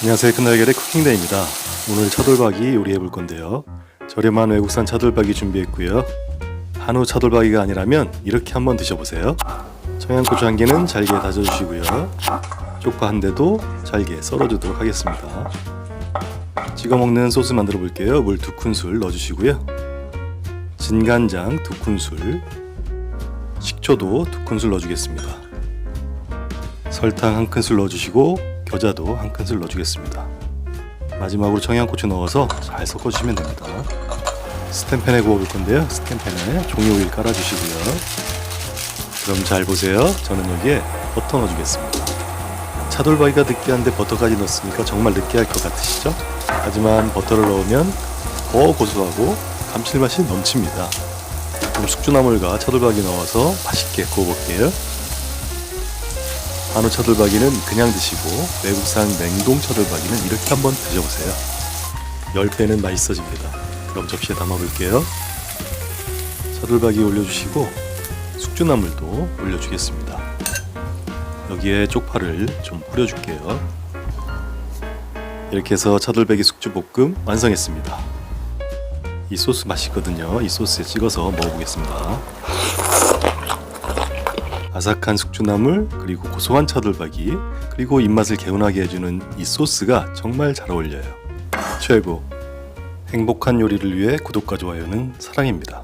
안녕하세요. 큰달걀의 쿠킹데이입니다. 오늘 차돌박이 요리해 볼 건데요. 저렴한 외국산 차돌박이 준비했고요. 한우 차돌박이가 아니라면 이렇게 한번 드셔보세요. 청양고추 한 개는 잘게 다져주시고요. 쪽파 한 대도 잘게 썰어주도록 하겠습니다. 찍어 먹는 소스 만들어 볼게요. 물 2큰술 넣어주시고요. 진간장 2큰술, 식초도 2큰술 넣어주겠습니다. 설탕 1큰술 넣어주시고 겨자도 1큰술 넣어주겠습니다. 마지막으로 청양고추 넣어서 잘 섞어주시면 됩니다. 스텐팬에 구워볼 건데요. 스텐팬에 종이 오일 깔아주시고요. 그럼 잘 보세요. 저는 여기에 버터 넣어주겠습니다. 차돌박이가 느끼한데 버터까지 넣었으니까 정말 느끼할 것 같으시죠? 하지만 버터를 넣으면 더 고소하고 감칠맛이 넘칩니다. 그럼 숙주나물과 차돌박이 넣어서 맛있게 구워볼게요. 한우 차돌박이는 그냥 드시고 외국산 냉동 차돌박이는 이렇게 한번 드셔보세요. 10배는 맛있어집니다. 그럼 접시에 담아볼게요. 차돌박이 올려주시고 숙주나물도 올려주겠습니다. 여기에 쪽파를 좀 뿌려줄게요. 이렇게 해서 차돌박이 숙주볶음 완성했습니다. 이 소스 맛있거든요. 이 소스에 찍어서 먹어보겠습니다. 아삭한 숙주나물, 그리고 고소한 차돌박이, 그리고 입맛을 개운하게 해주는 이 소스가 정말 잘 어울려요. 최고! 행복한 요리를 위해 구독과 좋아요는 사랑입니다.